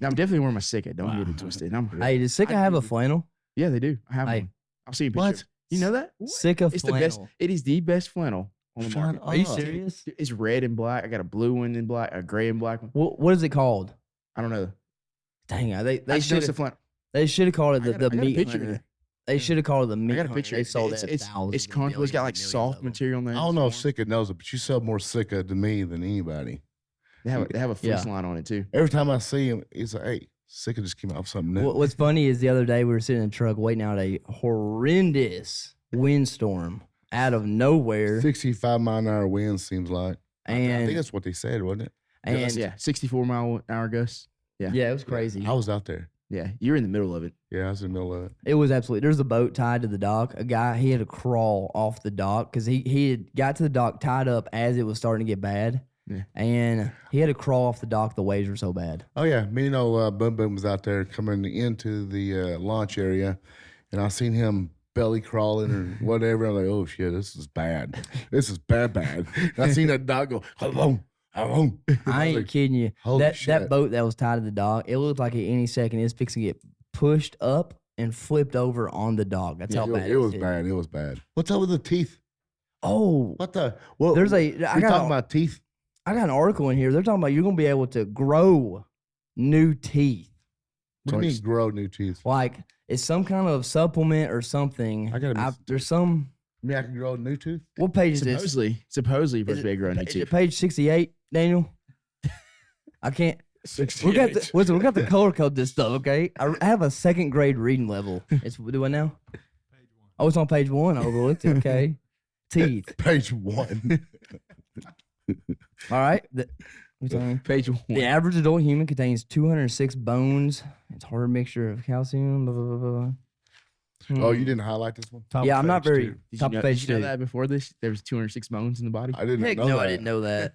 Now, I'm definitely wearing my Sika. Don't get it twisted. Hey, does Sika have a flannel? Yeah, they do. I have Hey. one. I'll see you a picture. What? You know that? Sika It's flannel. the best. It is the best flannel on the Shut market. Are you up. serious? It's red and black. I got a blue one and black, a gray and black one. What is it called? I don't know. Dang, I they just know it's should a flannel. called it I got a meat picture hunter. here. They should have called it the meat I got a hunter. picture. They sold it's it. it's comfortable. It's got like soft material on there. I don't know if Sika knows it, but you sell more Sika to me than anybody. They have a fleece Yeah. line on it too. Every time I see him, he's like, "Hey, Sika just came out with something new." What's funny is the other day we were sitting in the truck waiting out a horrendous windstorm out of nowhere, 65-mile-an-hour wind seems like. I think and that's what they said, wasn't it? and Yeah, 64-mile-an-hour gusts. yeah, it was crazy. I was out there. Yeah, you're in the middle of it. Yeah, I was in the middle of it. It was absolutely. There's a boat tied to the dock. A guy, he had to crawl off the dock because he had got to the dock tied up as it was starting to get bad. Yeah. And he had to crawl off the dock. The waves were so bad. Oh yeah, me and Boom Boom was out there coming into the launch area, and I seen him belly crawling or whatever. I'm like, oh shit, this is bad. This is bad. And I seen that dog go, boom, boom. I ain't kidding you. holy That shit. boat that was tied to the dock, it looked like at any second it's fixing to get pushed up and flipped over on the dog. That's how bad it was hit. bad. It was bad. What's up with the teeth? Oh, What the? Well, there's we talking about teeth. I got an article in here. They're talking about you're gonna be able to grow new teeth. What do you mean grow new teeth? Like it's some kind of supplement or something. There's some. I mean, I can grow a new tooth. What page is this? Supposedly, you're supposed to be able to grow a new Is tooth. it page 68, Daniel? I can't. We got the color code this stuff, okay? I have a second grade reading level. It's do I now? Page 1. Oh, it's on page 1. I overlooked it. Okay. Teeth. Page 1. All right. Page 1. The average adult human contains 206 bones. It's a hard mixture of calcium. Blah, blah, blah, blah. Oh, you didn't highlight this one? Yeah, I'm not very top Did page you know 2. that before this? There was 206 bones in the body. I didn't Heck know no, that. I didn't know that.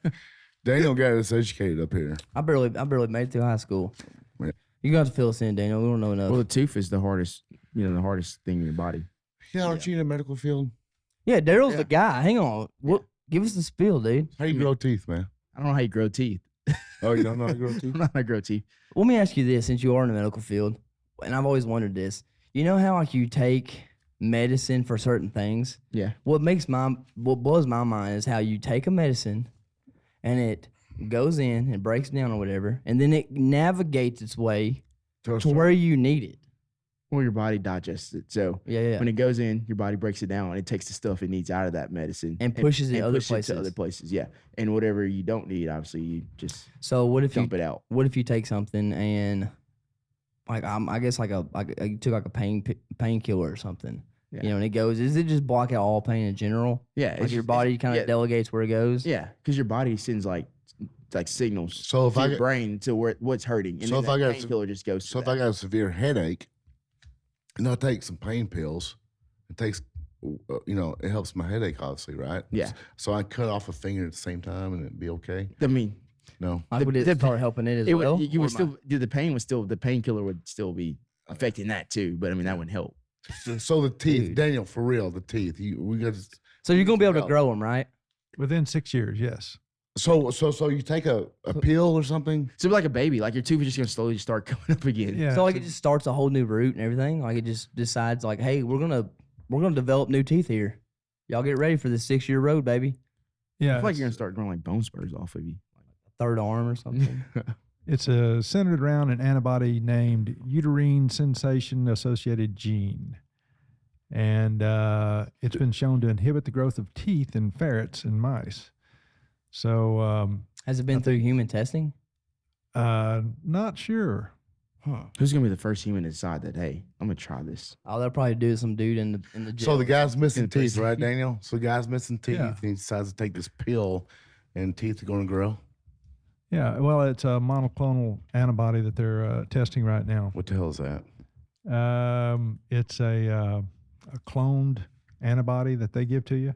Daniel got us educated up here. I barely made it through high school. Yeah. You're gonna have to fill us in, Daniel. We don't know enough. Well, the tooth is the hardest, the hardest thing in your body. Yeah, aren't you in the medical field? Yeah, Daryl's the guy. Hang on. What? Give us the spiel, dude. How you grow teeth, man? I don't know how you grow teeth. Oh, you don't know how to grow I teeth? don't know how to grow teeth. Let me ask you this, since you are in the medical field, and I've always wondered this. You know how like you take medicine for certain things? Yeah. What blows my mind is how you take a medicine and it goes in and breaks down or whatever, and then it navigates its way to where you need it. Well, your body digests it. So Yeah. when it goes in, your body breaks it down and it takes the stuff it needs out of that medicine And pushes it and other pushes it to places. other places. Yeah. And whatever you don't need, obviously, you just So what if dump it out. What if you take something and like I guess like you took like a painkiller or something, Yeah. and it goes. Does it just block out all pain in general? Yeah. Like your body kind of delegates where it goes. Yeah. Because your body sends like signals So if to I your get, brain to what's hurting. And So then if I that got painkiller just goes to so if that. I got a severe headache, and I take some pain pills, it takes, it helps my headache, obviously, right? Yeah. So I cut off a finger at the same time, and it'd be okay. I mean, No. Like would it start helping it as it well? would, you Or would still, the painkiller would still be affecting that too. But I mean, that wouldn't help. So the teeth, Dude. Daniel, for real, the teeth. We got. So you're gonna be able to grow them, right? Within 6 years, yes. So you take a pill or something? So like a baby, like your tooth is just gonna slowly start coming up again. Yeah. So like it just starts a whole new root and everything. Like it just decides like, hey, we're gonna develop new teeth here. Y'all get ready for this 6-year road, baby. Yeah. I feel like you're gonna start growing like bone spurs off of you. Third arm or something. It's centered around an antibody named uterine sensation associated gene. And it's been shown to inhibit the growth of teeth in ferrets and mice. So, Has it been through human testing? not sure. Who's gonna be the first human to decide that? Hey, I'm gonna try this. Oh, they'll probably do some dude in the jail. So the guy's missing In prison. teeth, right, Daniel? So the guy's missing teeth, Yeah. and he decides to take this pill, and teeth are going to grow. Yeah, well, it's a monoclonal antibody that they're testing right now. What the hell is that? It's a cloned antibody that they give to you,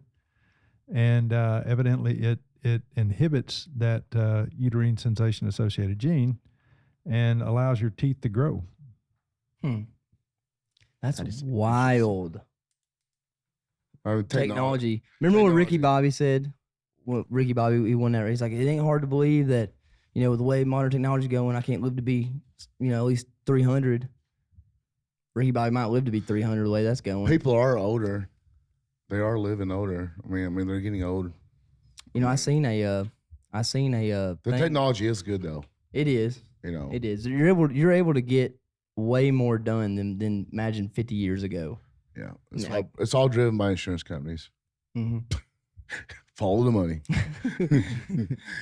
and evidently it inhibits that uterine sensation associated gene and allows your teeth to grow. That's That is wild. Technology. Remember what Ricky Technology. Bobby said? What Ricky Bobby, he won that race. Like, it ain't hard to believe that, with the way modern technology going, I can't live to be, at least 300. Ricky Bobby might live to be 300 the way that's going. People are older. They are living older. I mean, they're getting old. I seen a The thing. technology is good, though. It is. You know. It is. You're able to get way more done than imagine 50 years ago. Yeah. Yeah. It's all driven by insurance companies. Mm-hmm. Follow the money.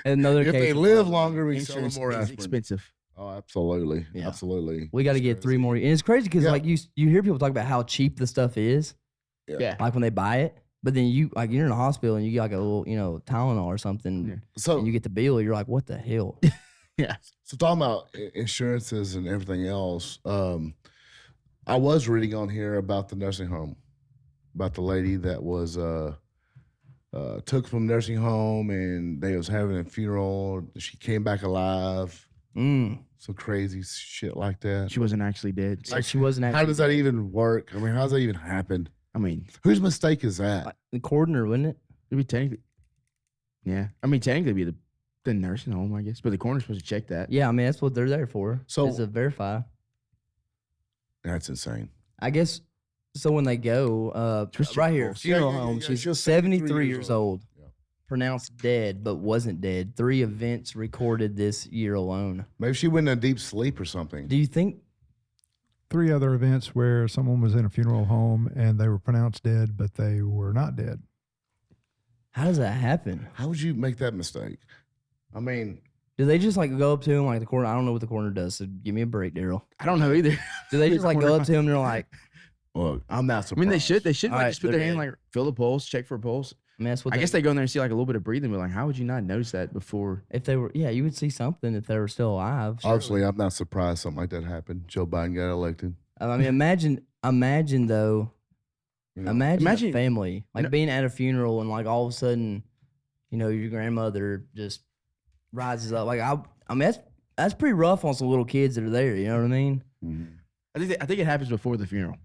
Another If case. they live longer, we sell them Insurance more is aspirin. expensive. Oh, absolutely. Yeah. Absolutely. We got to It's get 3 crazy. more. And it's crazy because Yeah. like you hear people talk about how cheap the stuff is, Yeah. like when they buy it. But then you're in a hospital and you get like a little, Tylenol or something, Yeah. So, and you get the bill. You're like, what the hell? Yeah. so talking about insurances and everything else, I was reading on here about the nursing home, about the lady that was took from nursing home and they was having a funeral. She came back alive. Some crazy shit like that. She wasn't actually dead. So she wasn't How actually does that even work? I mean, how does that even happen? I mean, Whose mistake is that? like, the coroner, wouldn't it? it'd be technically. Yeah. I mean, technically, it'd be the nursing home, I guess. But the coroner's supposed to check that. Yeah, I mean that's what they're there for. So- is to verify. That's insane. I guess so. When they go, right here, funeral home. She's She's 73 years old. Yeah. Pronounced dead, but wasn't dead. 3 events recorded this year alone. Maybe she went in a deep sleep or something. Do you think? 3 other events where someone was in a funeral home and they were pronounced dead, but they were not dead. How does that happen? How would you make that mistake? I mean, Do they just like go up to him like the coroner? I don't know what the coroner does, so give me a break, Daryl. I don't know either. Do they just like go up to him and they're like, well, I'm not I surprised. mean, they should like Alright, just put their they're hand dead. like feel the pulse, check for a pulse. I mean, that's what I guess they go in there and see like a little bit of breathing. But like, how would you not notice that before? if they were, yeah, you would see something if they were still alive. Obviously, I'm not surprised something like that happened. Joe Biden got elected. I mean, imagine though, You know? imagine Imagine- a family like No. being at a funeral and like all of a sudden, your grandmother just rises up. Like I mean, that's pretty rough on some little kids that are there. You know what I mean? Mhm. I think it happens before the funeral.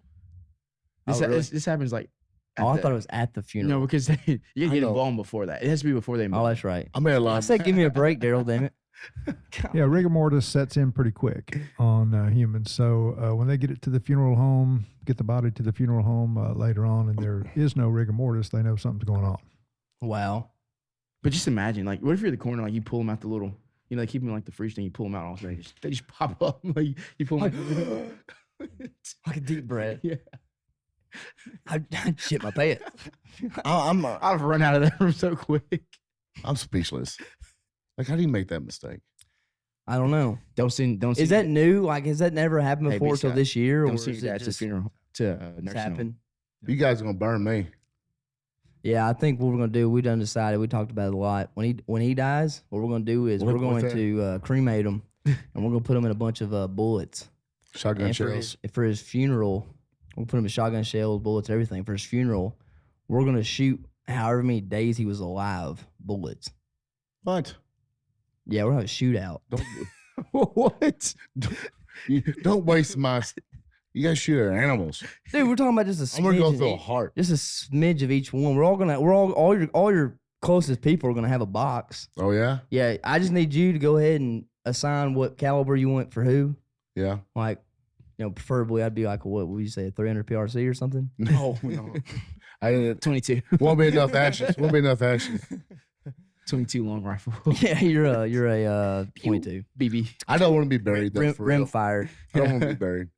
This, Oh, really? this happens like. Oh, I thought it was at the funeral. No, because you I get know. embalmed before that. It has to be before they. Oh, that's right. I made a lot. I said, give me a break, Daryl. Damn it. Yeah, rigor mortis sets in pretty quick on humans. So when they get it to the funeral home, get the body to the funeral home later on, and there is no rigor mortis, they know something's going on. Wow. But just imagine, like, what if you're the coroner, like you pull them out the little, like keep them in, like the freeze thing, you pull them out, all of a sudden they just pop up, like you pull them. Like a deep breath. Yeah, I'd shit my pants. I've run out of that room so quick. I'm speechless. Like, how do you make that mistake? I don't know. Don't see. Is that new? Like, has that never happened Hey, before B. till Scott, this year? Don't Or see is your it dad to just funeral to nursing home. happened? You guys are gonna burn me. Yeah, I think what we're gonna do. We done decided. We talked about it a lot. When he dies, what we're gonna do is What- we're going what's that? to cremate him, and we're gonna put him in a bunch of bullets. Shotgun And shells. for his funeral, we'll put him in shotgun shells, bullets, everything. For his funeral, we're gonna shoot however many days he was alive, bullets. What? Yeah, we're gonna have a shootout. What? Don't waste my. You guys shoot at animals. Dude, we're talking about just a smidge. I'm gonna go of through a each- heart. Just a smidge of each one. All your closest people are gonna have a box. Oh yeah, Yeah, I just need you to go ahead and assign what caliber you want for who. yeah. Like, preferably I'd be like, what would you say, a 300 PRC or something? No. I didn't. 22. Won't be enough ashes. Won't be enough ashes. 22 long rifle. Yeah, you're a 22. BB. I don't want to be buried. Though, for Rim real. fired. I don't want to be buried.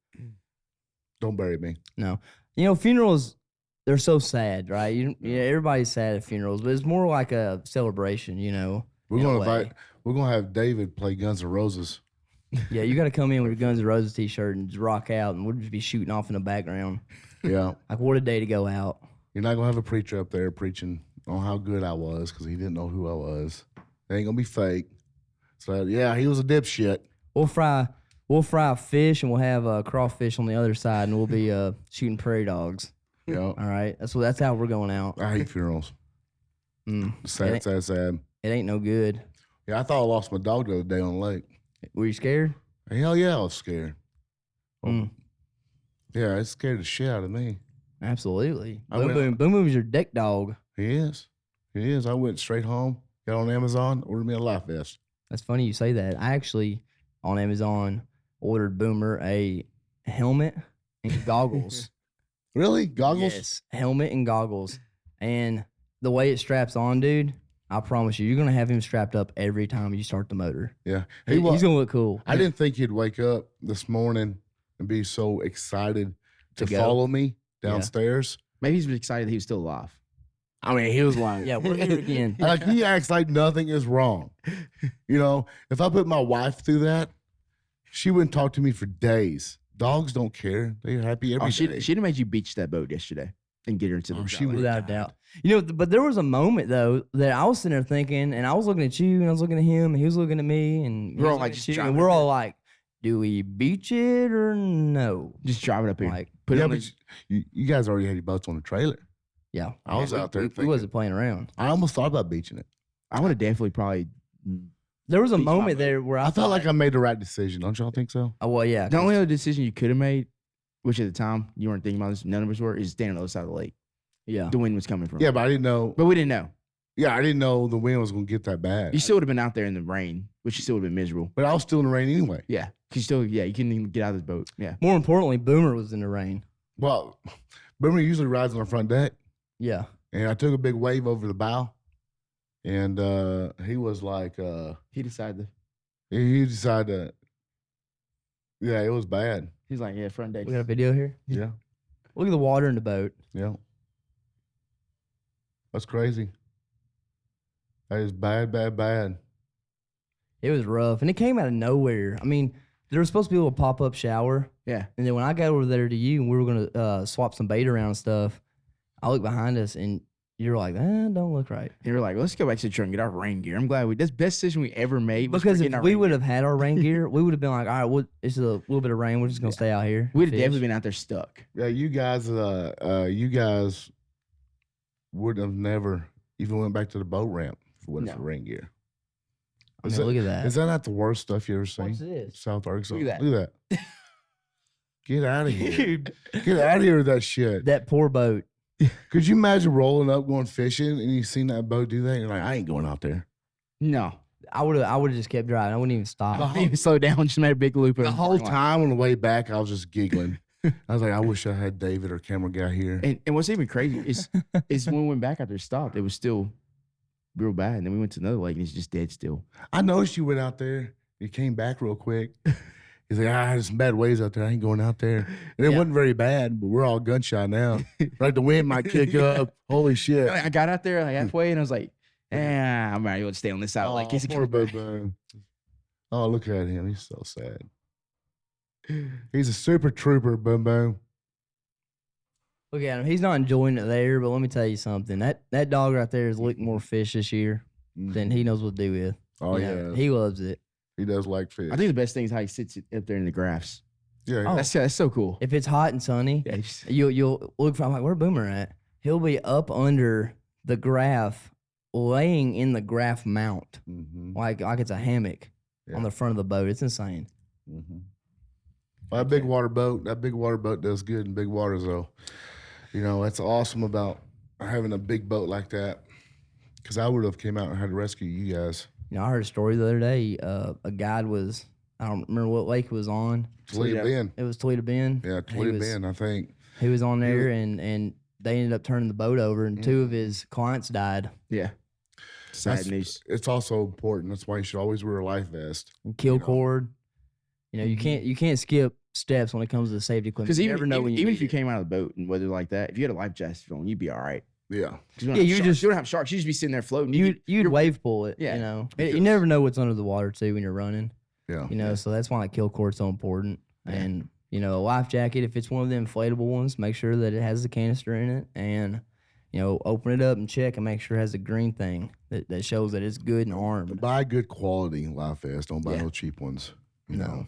Don't bury me. No, funerals, they're so sad, right? Everybody's sad at funerals, but it's more like a celebration. We're in a gonna way. invite. We're gonna have David play Guns N' Roses. Yeah, you got to come in with your Guns N' Roses t-shirt and just rock out, and we'll just be shooting off in the background. Yeah. Like, what a day to go out. You're not gonna have a preacher up there preaching on how good I was because he didn't know who I was. It ain't gonna be fake. So yeah, he was a dipshit. We'll fry fish, and we'll have crawfish on the other side, and we'll be shooting prairie dogs. Yeah. All right, that's how we're going out. I hate funerals. Mm. Sad, sad, sad. It ain't no good. Yeah, I thought I lost my dog the other day on the lake. Were you scared? Hell yeah, I was scared. Oh, Mm. yeah, it scared the shit out of me. Absolutely. I Boom went- Boom. Boom Boom is your deck dog. He is. He is. I went straight home, got on Amazon, ordered me a life vest. That's funny you say that. I actually, on Amazon, ordered Boomer a helmet and goggles. Really? Goggles? Yes, helmet and goggles. And the way it straps on, dude, I promise you're going to have him strapped up every time you start the motor. Yeah. He's going to look cool. I didn't think he'd wake up this morning and be so excited to To go. follow me downstairs. Maybe he's excited he was still alive. I mean, he was like, Yeah, we're here again. like he acts like nothing is wrong. If I put my wife through that, she wouldn't talk to me for days. Dogs don't care. They're happy every day. She'd have made you beach that boat yesterday and get her into the Oh, she driveway. would. Without a doubt. But there was a moment, though, that I was sitting there thinking, and I was looking at you, and I was looking at him, and he was looking at me, and he We're was all, like, looking just at you, and driving we're up all here. like, do we beach it or no? Just drive it up here. Like, Put it Yeah, on but you guys already had your boats on the trailer. yeah. I was out there We thinking- wasn't playing around. I almost thought about beaching it. I would have definitely probably. There was a Beach my moment boat. there where I felt like I made the right decision. Don't y'all think so? oh, well, yeah. The only other decision you could have made, which at the time you weren't thinking about this, none of us were, is standing on the other side of the lake. Yeah. The wind was coming from. Yeah, but I didn't know. But we didn't know. Yeah, I didn't know the wind was going to get that bad. You still would have been out there in the rain, which you still would have been miserable. But I was still in the rain anyway. Yeah. Cause you couldn't even get out of the boat. Yeah. More importantly, Boomer was in the rain. Well, Boomer usually rides on the front deck, Yeah. and I took a big wave over the bow, and he was like, He decided. he decided to, yeah, it was bad. He's like, yeah, front deck. We got a video here. Yeah, Look at the water in the boat. yeah. That's crazy. That is bad, bad, bad. It was rough, and it came out of nowhere. I mean, there was supposed to be a little pop-up shower, Yeah. and then when I got over there to you and we were gonna swap some bait around and stuff, I looked behind us and you were like, don't look right. And we're like, let's go back to the truck and get our rain gear. I'm glad that's the best decision we ever made. Was Because getting if our we rain would gear. have had our rain gear, we would have been like, all right, it's a little bit of rain. We're just gonna stay out here. We'd have fish." definitely been out there stuck. Yeah, you guys would have never even went back to the boat ramp if it wasn't for rain gear. I mean, look at that. Is that not the worst stuff you ever seen? What's this? South Arkansas. Look at that. Look at that. Get out of here. Dude, Get out of here with that shit. that poor boat. Could you imagine rolling up, going fishing, and you seen that boat do that? And you're like, I ain't going out there. No. I would have just kept driving. I wouldn't even stop. I didn't even slow down, just made a big loop. The whole time on the way back, I was just giggling. I was like, I wish I had David or camera guy here. And what's even crazy is when we went back after it stopped, it was still real bad. And then we went to another lake and it's just dead still. I noticed you went out there. You came back real quick. He's like, there's some bad waves out there. I ain't going out there. And it wasn't very bad, but we're all gun shy now. Like the wind might kick up. Holy shit. I got out there like halfway and I was like, I'm ready to stay on this side. Like, poor Boo. Oh, look at him. He's so sad. He's a super trooper, Boom Boom. Look at him. He's not enjoying it there, but let me tell you something. That dog right there has licked more fish this year than he knows what to do with. Oh, You yeah. know, he loves it. He does like fish. I think the best thing is how he sits up there in the graphs. yeah. Oh. That's so cool. If it's hot and sunny, Yeah, you'll look for. I'm like, where Boomer at? He'll be up under the graph, laying in the graph mount, like it's a hammock on the front of the boat. It's insane. Well, that big water boat does good in big waters, though. You know, that's awesome about having a big boat like that. Because I would have came out and had to rescue you guys. You know, I heard a story the other day. A guide was, I don't remember what lake it was on. Toledo Bend. It was Toledo Bend. Yeah, Toledo Bend, I think. He was on there, and they ended up turning the boat over, and two of his clients died. Yeah. Sad news. It's also important. That's why you should always wear a life vest. And kill cord. You know, you can't skip steps when it comes to safety equipment. Because You even, never know when you even need if you it. came out of the boat and weather like that, if you had a life jacket on, you'd be all right. Yeah. Yeah, you just- you don't have sharks. You just be sitting there floating. You'd wave pull it. Yeah. You know, you never know what's under the water too when you're running. Yeah. You know, so that's why like kill cord's so important. And you know, a life jacket, if it's one of the inflatable ones, make sure that it has the canister in it, and you know, open it up and check and make sure it has a green thing that shows that it's good and armed. Buy good quality life vest. Don't buy no cheap ones. You know.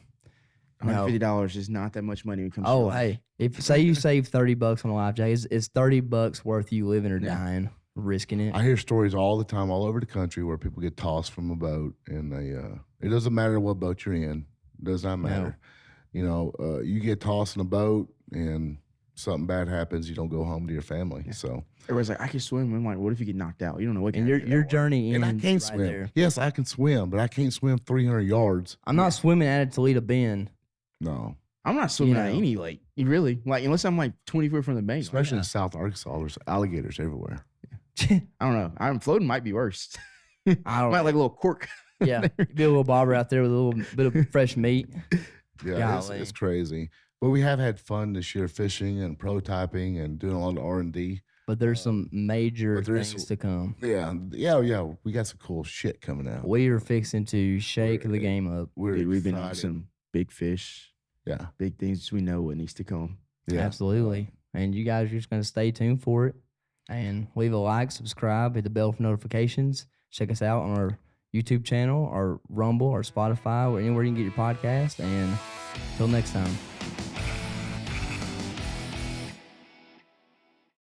$150 is not that much money when it comes to Oh, life. hey, if say you save $30 on a life jacket, it's $30 worth you living or dying, risking it. I hear stories all the time, all over the country, where people get tossed from a boat, and they it doesn't matter what boat you're in. It does not matter. You know, you get tossed in a boat and something bad happens, you don't go home to your family. So Everybody's like, I can swim. I'm like, what if you get knocked out? You don't know what. And your journey and ends I can't right swim. there. Yes, I can swim, but I can't swim 300 yards. I'm not swimming out of Toledo Bend. No, I'm not swimming You out of know. any lake. You really like unless I'm like 20 foot from the bank. especially in South Arkansas, there's alligators everywhere. I don't know. I'm floating might be worse. I don't might like a little cork. Yeah, be a little bobber out there with a little bit of fresh meat. Yeah, Golly. it's crazy. But we have had fun this year fishing and prototyping and doing a lot of R&D. But there's some major but there's- things to come. Yeah. We got some cool shit coming out. We are fixing to shake the game up. Dude, we've been on excited. some big fish, Yeah. big things. We know what needs to come. Yeah. Absolutely. And you guys are just going to stay tuned for it and leave a like, subscribe, hit the bell for notifications. Check us out on our YouTube channel, our Rumble, or Spotify, or anywhere you can get your podcast. And until next time.